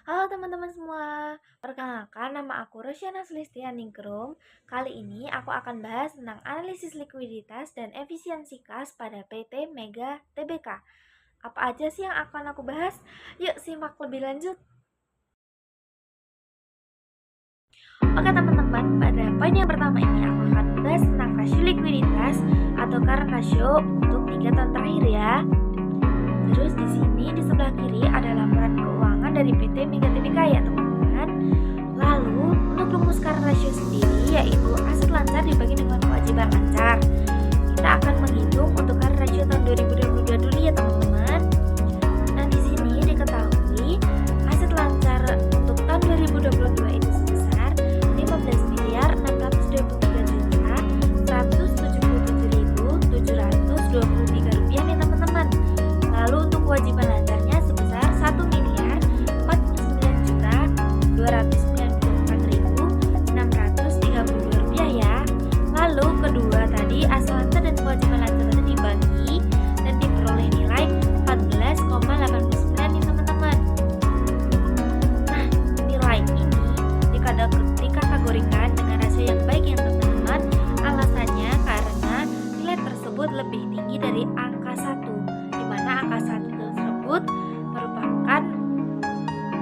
Halo teman-teman semua, perkenalkan nama aku Rosyana Sulistianingrum. Kali ini aku akan bahas tentang analisis likuiditas dan efisiensi kas pada PT Mega Tbk. Apa aja sih yang akan aku bahas? Yuk simak lebih lanjut. Oke teman-teman, pada poin yang pertama ini aku akan bahas tentang rasio likuiditas atau current ratio untuk 3 tahun terakhir ya. Terus di sini di sebelah kiri ada laporan keuangan dari PT Mega Tbk ya teman-teman. Lalu untuk rumus current ratio sendiri yaitu aset lancar dibagi dengan kewajiban lancar. Kita akan menghitung untuk current ratio tahun 2022 dulu ya teman-teman. Nah di sini diketahui aset lancar untuk tahun 2022 itu sebesar 15 miliar 623 juta 177.723 rupiah nih teman-teman. Lalu untuk kewajiban lancarnya sebesar 1 miliar 49 juta 294.632 rupiah ya. Lalu kedua tadi aset lancar dan kewajiban lancar tadi dibagi dan diperoleh nilai 14,89 nih teman-teman. Nah nilai ini dikategorikan dengan rasio yang baik ya teman-teman. Alasannya karena nilai tersebut lebih tinggi dari angka 1, dimana angka 1 tersebut merupakan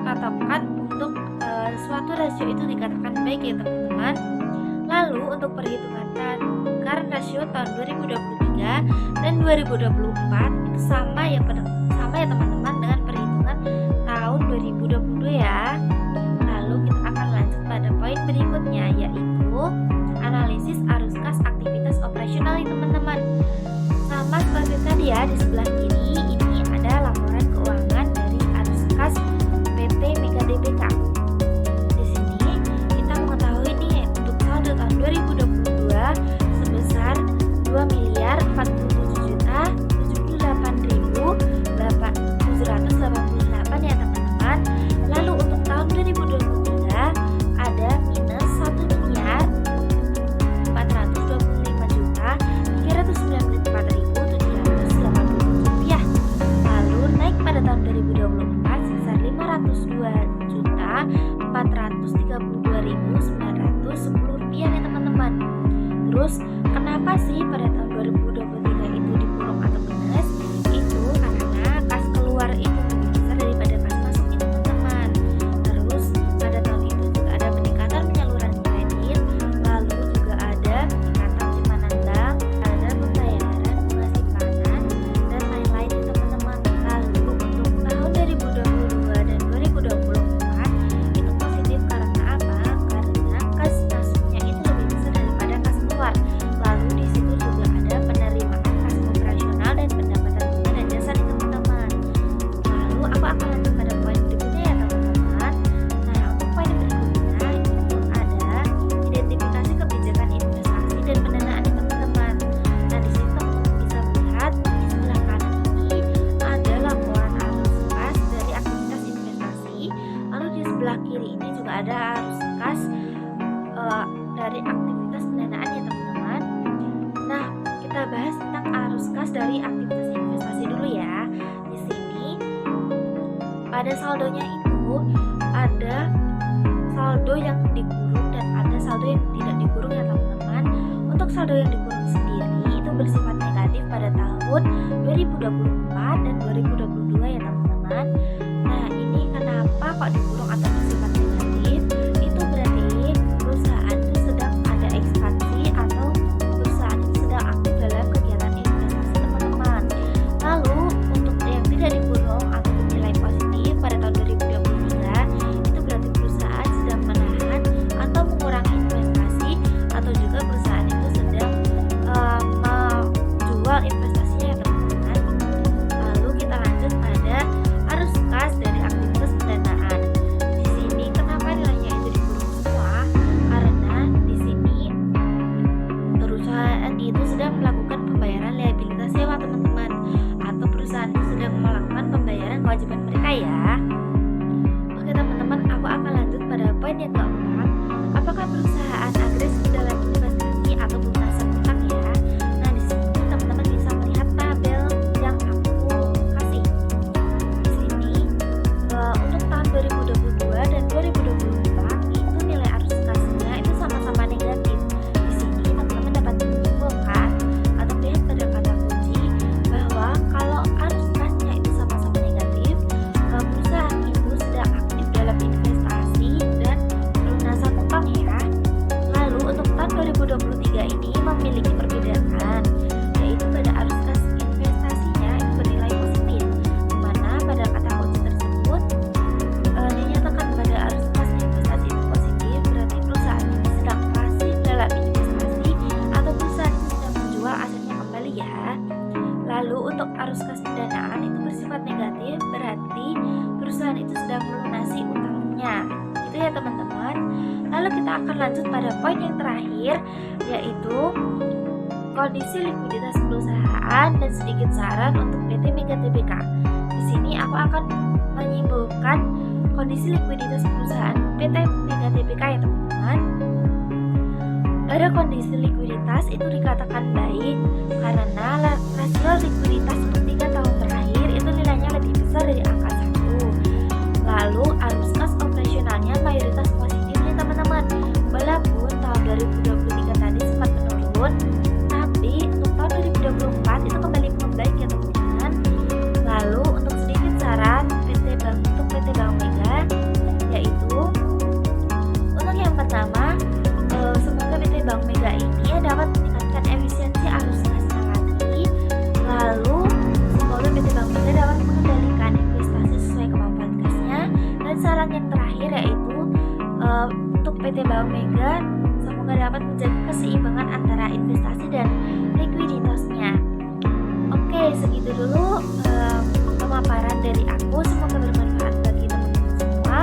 patokan untuk suatu rasio itu dikatakan baik ya teman-teman. Lalu untuk perhitungan current ratio tahun 2023 dan 2024 itu sama ya teman-teman dengan perhitungan tahun 2022 ya. Lalu kita akan lanjut pada poin berikutnya yaitu analisis arus kas aktivitas operasional nih teman-teman. Sama seperti tadi ya, di sebelah kiri ini ada laporan keuangan dari arus kas PT Mega Tbk. Di sini kita mengetahui nih untuk saldo tahun 2022 sebesar 2 miliar 47 juta 78.788 ya teman-teman. Lalu untuk tahun 2023 ada minus 1 miliar 425 juta 394.780 rupiah. Lalu naik pada tahun 2024 sebesar 502 juta 432.910 rupiah nih teman-teman. Terus kenapa sih pada tahun 2023 itu dikurung atau minus? Itu karena kas keluar itu lebih besar daripada kas masuk nih teman-teman. Terus pada tahun itu juga ada peningkatan penyaluran kredit, lalu juga ada peningkatan simpanan bank, ada pembayaran bunga simpanan dan lain-lain nih teman-teman. Lalu untuk tahun 2022 dan 2024 itu positif karena apa? Karena kas masuknya itu lebih besar daripada kas keluar. Lalu di situ juga ada penerimaan kas operasional dan pendapatan bunga dan jasa nih teman-teman. Lalu aku akan lanjut pada poin berikutnya ya teman-teman. Nah untuk poin berikutnya itu ada identifikasi kebijakan investasi dan pendanaan nih teman-teman. Nah di situ teman-teman bisa melihat di sebelah kanan ini ada laporan arus kas dari aktivitas investasi. Lalu di sebelah kiri ini juga ada arus kas dari aktivitas pendanaan ya teman-teman. Nah kita bahas tentang arus kas dari aktivitas investasi dulu ya. Di sini pada saldonya itu ada saldo yang dikurung dan ada saldo yang tidak dikurung ya teman-teman. Untuk saldo yang dikurung sendiri itu bersifat negatif pada tahun 2024 dan 2022 ya teman-teman. Nah ini kenapa kok dikurung atau bersifat negatif? Itu berarti perusahaan itu sedang ada ekspansi atau perusahaan itu sedang aktif dalam kegiatan investasi teman-teman. Lalu untuk yang tidak dikurung atau bernilai positif pada tahun 2023 itu berarti perusahaan sedang menahan atau mengurangi investasi atau juga perusahaan itu sedang menjual investasinya ya teman-teman. Lalu kita lanjut pada arus kas dari aktivitas pendanaan. Di sini kenapa nilainya itu dikurung semua? Karena di sini perusahaan itu sedang melakukan pembayaran liabilitas sewa teman-teman, atau perusahaan itu sedang melakukan pembayaran kewajiban mereka ya. Oke teman-teman, aku akan lanjut pada poin yang keempat. Apakah perusahaan agresif dalam investasi atau pelunasan utang ya? Nah di sini teman-teman bisa melihat tabel yang aku kasih. Di sini untuk tahun 2023 kita akan lanjut pada poin yang terakhir, yaitu kondisi likuiditas perusahaan dan sedikit saran untuk PT Mega Tbk. Di sini aku akan menyimpulkan kondisi likuiditas perusahaan PT Mega Tbk ya teman-teman. Pada kondisi likuiditas itu dikatakan baik karena rasio likuiditas untuk 3 tahun terakhir itu nilainya lebih besar dari angka 1. Lalu arus kas operasionalnya mayoritas positif nih teman-teman. Walaupun tahun 2023 tadi sempat menurun, tapi untuk tahun 2024 itu kembali membaik ya teman-teman. Lalu untuk sedikit saran untuk PT Bank Mega, yaitu untuk yang pertama, semoga PT Bank Mega ini dapat meningkatkan efisiensi arus kasnya lagi. Lalu semoga PT Bank Mega dapat mengendalikan investasi sesuai kemampuan kasnya. Dan saran yang terakhir yaitu untuk PT Bank Mega semoga dapat menjaga keseimbangan antara investasi dan likuiditasnya. Oke, segitu dulu pemaparan dari aku. Semoga bermanfaat bagi teman-teman semua.